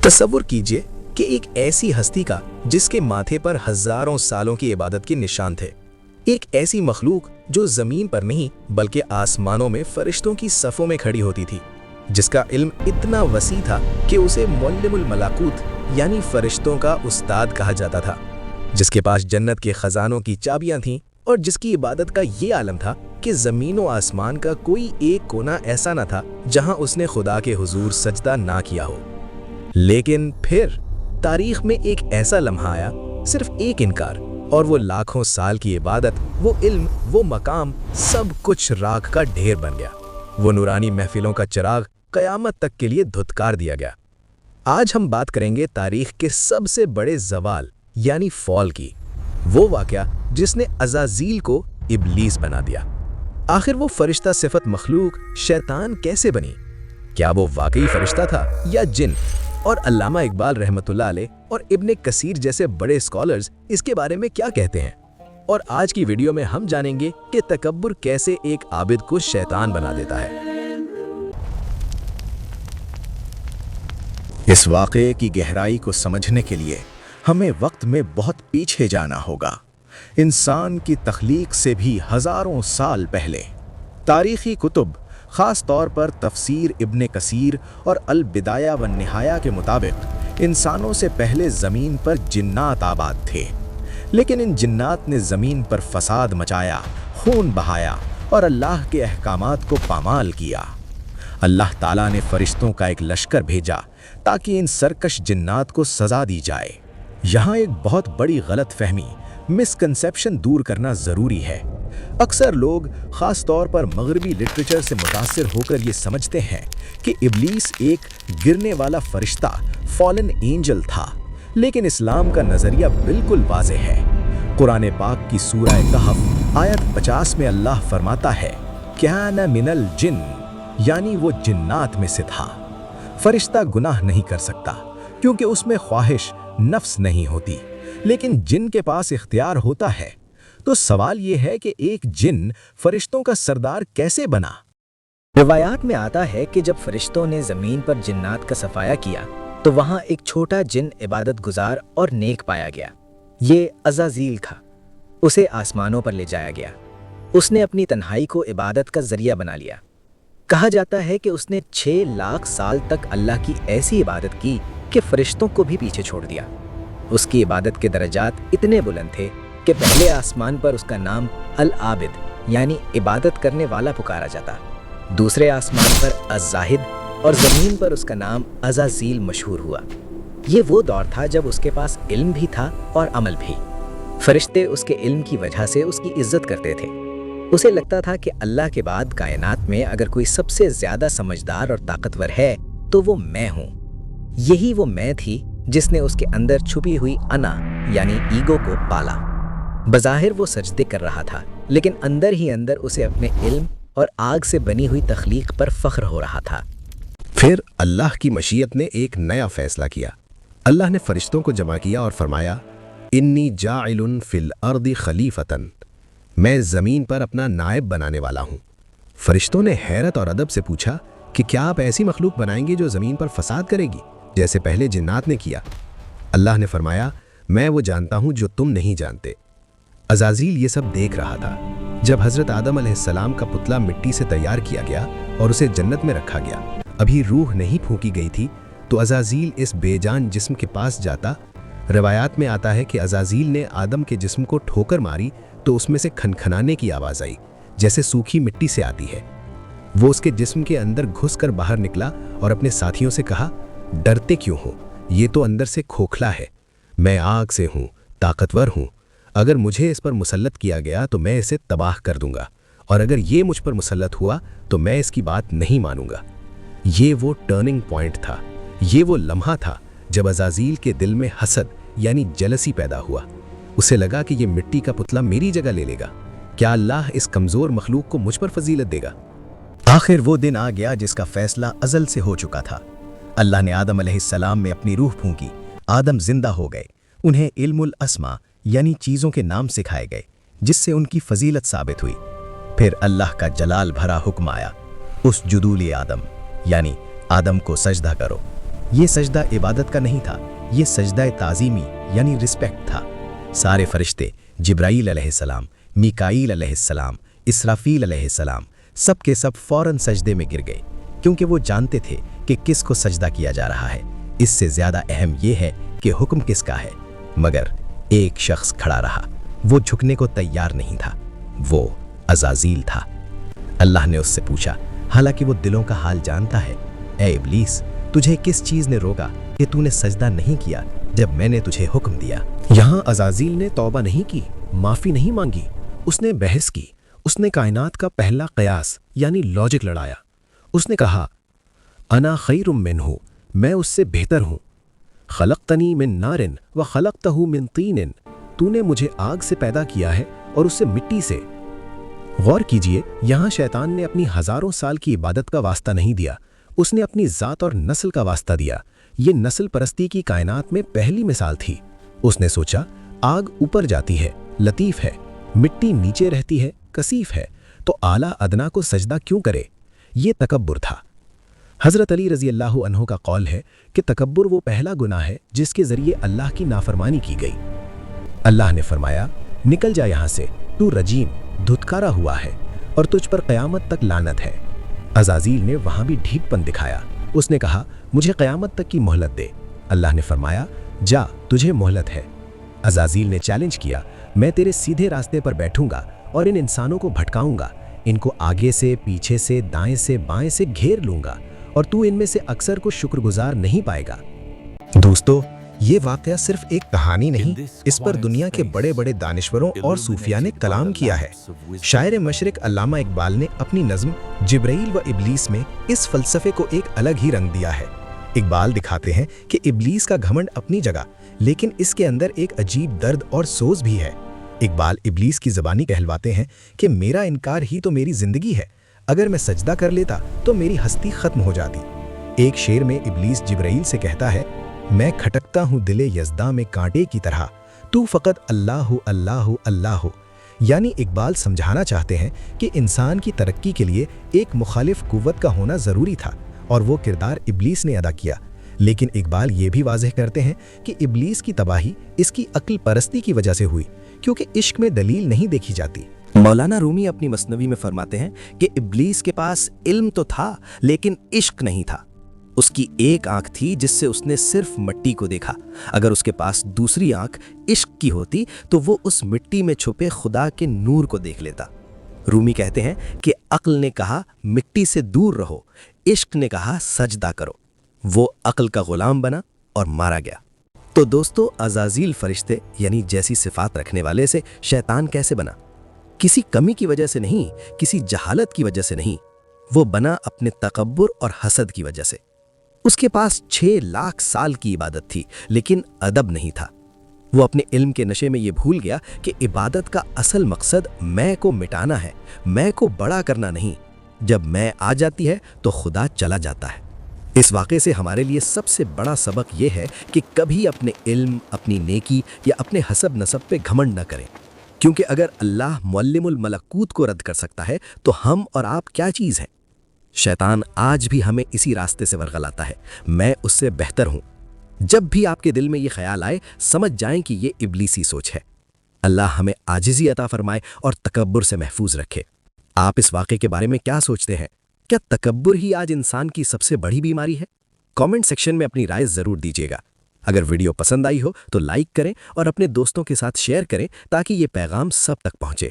तसव्वुर कीजिए कि एक ऐसी हस्ती का जिसके माथे पर हजारों सालों की इबादत के निशान थे, एक ऐसी मखलूक जो जमीन पर नहीं बल्कि आसमानों में फरिश्तों की सफ़ों में खड़ी होती थी, जिसका इल्म इतना वसी था कि उसे मुअल्लिमुल मलाकूत यानी फरिश्तों का उस्ताद कहा जाता था, जिसके पास जन्नत के खजानों की चाबियां थीं और जिसकी इबादत का ये आलम था कि ज़मीन व आसमान का कोई एक कोना ऐसा न था जहां उसने खुदा के हुजूर सजदा ना किया हो। लेकिन फिर तारीख में एक ऐसा लम्हा आया, सिर्फ एक इनकार, और वो लाखों साल की इबादत, वो इल्म, वो मकाम, सब कुछ राख का ढेर बन गया। वो नूरानी महफिलों का चिराग क़यामत तक के लिए धुतकार दिया गया। आज हम बात करेंगे तारीख के सबसे बड़े ज़वाल यानी फॉल की, वो वाक़या जिसने अज़ाज़ील को इब्लीस बना दिया। आखिर वो फरिश्ता सिफत मखलूक शैतान कैसे बनी? क्या वो वाकई फरिश्ता था या जिन? और अल्लामा इकबाल रहमतुल्लाह अलैह और इब्ने कसीर जैसे बड़े स्कॉलर्स इसके बारे में क्या कहते हैं। और आज की वीडियो में हम जानेंगे कि तकब्बुर कैसे एक आबिद को शैतान बना देता है। इस वाक़े की गहराई को समझने के लिए हमें वक्त में बहुत पीछे जाना होगा, इंसान की तख्लीक से भी हज़ारों साल पहले। तारीख़ी कुतुब, ख़ास तौर पर तफसीर इब्ने कसीर और अल बिदाया व निहाया के मुताबिक इंसानों से पहले ज़मीन पर जिन्नात आबाद थे, लेकिन इन जिन्नात ने ज़मीन पर फसाद मचाया, खून बहाया और अल्लाह के अहकामात को पामाल किया। अल्लाह ताला ने फ़रिश्तों का एक लश्कर भेजा ताकि इन सरकश जिन्नात को सज़ा दी जाए। यहाँ एक बहुत बड़ी गलत फहमी, मिसकंसेप्शन दूर करना ज़रूरी है। अक्सर लोग, ख़ास तौर पर मगरबी लिटरेचर से मुतासिर होकर ये समझते हैं कि इब्लीस एक गिरने वाला फरिश्ता, फॉलन एंजल था, लेकिन इस्लाम का नज़रिया बिल्कुल वाज़ेह है। कुरान पाक की सूरह कहफ आयत 50 में अल्लाह फरमाता है, काना मिनल जिन, यानी वो जिन्नात में से था। फरिश्ता गुनाह नहीं कर सकता क्योंकि उसमें ख्वाहिश, नफ्स नहीं होती, लेकिन जिन के पास इख्तियार होता है। तो सवाल ये है कि एक जिन फरिश्तों का सरदार कैसे बना? रिवायात में आता है कि जब फरिश्तों ने जमीन पर जिन्नात का सफाया किया तो वहां एक छोटा जिन इबादत गुजार और नेक पाया गया। ये अज़ाज़ील था। उसे आसमानों पर ले जाया गया। उसने अपनी तन्हाई को इबादत का जरिया बना लिया। कहा जाता है कि उसने 6 लाख साल तक अल्लाह की ऐसी इबादत की कि फरिश्तों को भी पीछे छोड़ दिया। उसकी इबादत के दर्जात इतने बुलंद थे कि पहले आसमान पर उसका नाम अल आबिद यानी इबादत करने वाला पुकारा जाता, दूसरे आसमान पर अज़्ज़ाहिद और ज़मीन पर उसका नाम अज़ाज़ील मशहूर हुआ। ये वो दौर था जब उसके पास इल्म भी था और अमल भी। फरिश्ते उसके इल्म की वजह से उसकी इज्जत करते थे। उसे लगता था कि अल्लाह के बाद कायनात में अगर कोई सबसे ज़्यादा समझदार और ताकतवर है तो वो मैं हूँ। यही वो मैं थी जिसने उसके अंदर छुपी हुई अना यानी ईगो को पाला। बज़ाहिर वो सजदे कर रहा था, लेकिन अंदर ही अंदर उसे अपने इल्म और आग से बनी हुई तख्लीक पर फ़ख्र हो रहा था। फिर अल्लाह की मशीयत ने एक नया फ़ैसला किया। अल्लाह ने फ़रिश्तों को जमा किया और फरमाया, इन्नी जाइलुन फिल अर्दी खलीफतन, मैं ज़मीन पर अपना नायब बनाने वाला हूँ। फ़रिश्तों ने हैरत और अदब से पूछा कि क्या आप ऐसी मखलूक बनाएंगे जो ज़मीन पर फसाद करेगी जैसे पहले जिन्नात ने किया? अल्लाह ने फरमाया, मैं वो जानता हूँ जो तुम नहीं जानते। अज़ाज़ील ये सब देख रहा था। जब हज़रत आदम अलैहिस्सलाम का पुतला मिट्टी से तैयार किया गया और उसे जन्नत में रखा गया, अभी रूह नहीं फूंकी गई थी, तो अज़ाज़ील इस बेजान जिस्म के पास जाता। रवायात में आता है कि अज़ाज़ील ने आदम के जिस्म को ठोकर मारी तो उसमें से खनखनाने की आवाज़ आई, जैसे सूखी मिट्टी से आती है। वो उसके जिस्म के अंदर घुसकर बाहर निकला और अपने साथियों से कहा, डरते क्यों हो? ये तो अंदर से खोखला है। मैं आग से हूँ, ताकतवर हूँ। अगर मुझे इस पर मुसल्लत किया गया तो मैं इसे तबाह कर दूंगा, और अगर ये मुझ पर मुसल्लत हुआ तो मैं इसकी बात नहीं मानूंगा। ये वो टर्निंग पॉइंट था। ये वो लम्हा था जब अज़ाज़ील के दिल में हसद यानी जलसी पैदा हुआ। उसे लगा कि ये मिट्टी का पुतला मेरी जगह ले लेगा। क्या अल्लाह इस कमज़ोर मखलूक को मुझ पर फजीलत देगा? आखिर वो दिन आ गया जिसका फैसला अज़ल से हो चुका था। अल्लाह ने आदम अलैहिस्सलाम में अपनी रूह फूंकी। आदम जिंदा हो गए। उन्हें इल्मुल अस्मा यानी चीज़ों के नाम सिखाए गए, जिससे उनकी फजीलत साबित हुई। फिर अल्लाह का जलाल भरा हुक्म आया, उस जुदूल आदम यानी आदम को सजदा करो। یہ سجدہ عبادت کا نہیں تھا، یہ سجدہ تعظیمی یعنی رسپیکٹ تھا۔ سارے فرشتے، جبرائیل علیہ السلام، میکائیل علیہ السلام، اسرافیل علیہ السلام، سب کے سب فوراً سجدے میں گر گئے، کیونکہ وہ جانتے تھے کہ کس کو سجدہ کیا جا رہا ہے۔ اس سے زیادہ اہم یہ ہے کہ حکم کس کا ہے، مگر ایک شخص کھڑا رہا، وہ جھکنے کو تیار نہیں تھا، وہ عزازیل تھا۔ اللہ نے اس سے پوچھا، حالانکہ وہ دلوں کا حال جانتا ہے، اے ابلیس، تجھے کس چیز نے روکا کہ تو نے سجدہ نہیں کیا جب میں نے تجھے حکم دیا؟ یہاں عزازیل نے توبہ نہیں کی، معافی نہیں مانگی، اس نے بحث کی، اس نے کائنات کا پہلا قیاس یعنی لاجک لڑایا۔ اس نے کہا، انا خیر منہ، میں اس سے بہتر ہوں، خلقتنی من نار و خلقتہ من طین، تو نے مجھے آگ سے پیدا کیا ہے اور اسے مٹی سے۔ غور کیجئے، یہاں شیطان نے اپنی ہزاروں سال کی عبادت کا واسطہ نہیں دیا، اس نے اپنی ذات اور نسل کا واسطہ دیا۔ یہ نسل پرستی کی کائنات میں پہلی مثال تھی۔ اس نے سوچا، آگ اوپر جاتی ہے، لطیف ہے، مٹی نیچے رہتی ہے، کثیف ہے، تو اعلیٰ ادنا کو سجدہ کیوں کرے؟ یہ تکبر تھا۔ حضرت علی رضی اللہ عنہ کا قول ہے کہ تکبر وہ پہلا گناہ ہے جس کے ذریعے اللہ کی نافرمانی کی گئی۔ اللہ نے فرمایا، نکل جا یہاں سے، تو رجیم، دھتکارا ہوا ہے اور تجھ پر قیامت تک لعنت ہے۔ عزازیل نے وہاں بھی ڈھیٹ پن دکھایا، اس نے کہا، مجھے قیامت تک کی مہلت دے۔ اللہ نے فرمایا، جا، تجھے مہلت ہے۔ عزازیل نے چیلنج کیا، میں تیرے سیدھے راستے پر بیٹھوں گا اور ان انسانوں کو بھٹکاؤں گا، ان کو آگے سے، پیچھے سے، دائیں سے، بائیں سے گھیر لوں گا، اور تو ان میں سے اکثر کو شکر گزار نہیں پائے گا۔ دوستو، یہ واقعہ صرف ایک کہانی نہیں، اس پر دنیا کے بڑے بڑے دانشوروں اور صوفیاء نے کلام کیا ہے۔ شاعر مشرق علامہ اقبال نے اپنی نظم جبرائیل و ابلیس میں اس فلسفے کو ایک الگ ہی رنگ دیا ہے۔ اقبال دکھاتے ہیں کہ ابلیس کا گھمنڈ اپنی جگہ، لیکن اس کے اندر ایک عجیب درد اور سوز بھی ہے۔ اقبال ابلیس کی زبانی کہلواتے ہیں کہ میرا انکار ہی تو میری زندگی ہے، اگر میں سجدہ کر لیتا تو میری ہستی ختم ہو جاتی۔ ایک شعر میں ابلیس جبرائیل سے کہتا ہے، میں کھٹکتا ہوں دل یزداں میں کانٹے کی طرح، تو فقط اللہ اللہ اللہ ہو۔ یعنی اقبال سمجھانا چاہتے ہیں کہ انسان کی ترقی کے لیے ایک مخالف قوت کا ہونا ضروری تھا، اور وہ کردار ابلیس نے ادا کیا۔ لیکن اقبال یہ بھی واضح کرتے ہیں کہ ابلیس کی تباہی اس کی عقل پرستی کی وجہ سے ہوئی، کیونکہ عشق میں دلیل نہیں دیکھی جاتی۔ مولانا رومی اپنی مثنوی میں فرماتے ہیں کہ ابلیس کے پاس علم تو تھا لیکن عشق نہیں تھا۔ اس کی ایک آنکھ تھی جس سے اس نے صرف مٹی کو دیکھا، اگر اس کے پاس دوسری آنکھ عشق کی ہوتی تو وہ اس مٹی میں چھپے خدا کے نور کو دیکھ لیتا۔ رومی کہتے ہیں کہ عقل نے کہا مٹی سے دور رہو، عشق نے کہا سجدہ کرو، وہ عقل کا غلام بنا اور مارا گیا۔ تو دوستو، عزازیل فرشتے یعنی جیسی صفات رکھنے والے سے شیطان کیسے بنا؟ کسی کمی کی وجہ سے نہیں، کسی جہالت کی وجہ سے نہیں، وہ بنا اپنے تکبر اور حسد کی وجہ سے۔ اس کے پاس 6 لاکھ سال کی عبادت تھی لیکن ادب نہیں تھا۔ وہ اپنے علم کے نشے میں یہ بھول گیا کہ عبادت کا اصل مقصد میں کو مٹانا ہے، میں کو بڑا کرنا نہیں۔ جب میں آ جاتی ہے تو خدا چلا جاتا ہے۔ اس واقعے سے ہمارے لیے سب سے بڑا سبق یہ ہے کہ کبھی اپنے علم، اپنی نیکی یا اپنے حسب نسب پہ گھمنڈ نہ کریں، کیونکہ اگر اللہ معلم الملکوت کو رد کر سکتا ہے تو ہم اور آپ کیا چیز ہیں؟ شیطان آج بھی ہمیں اسی راستے سے ورغلاتا ہے، میں اس سے بہتر ہوں۔ جب بھی آپ کے دل میں یہ خیال آئے، سمجھ جائیں کہ یہ ابلیسی سوچ ہے۔ اللہ ہمیں عاجزی عطا فرمائے اور تکبر سے محفوظ رکھے۔ آپ اس واقعے کے بارے میں کیا سوچتے ہیں؟ کیا تکبر ہی آج انسان کی سب سے بڑی بیماری ہے؟ کامنٹ سیکشن میں اپنی رائے ضرور دیجیے گا۔ اگر ویڈیو پسند آئی ہو تو لائک کریں اور اپنے دوستوں کے ساتھ شیئر کریں تاکہ یہ پیغام سب تک پہنچے۔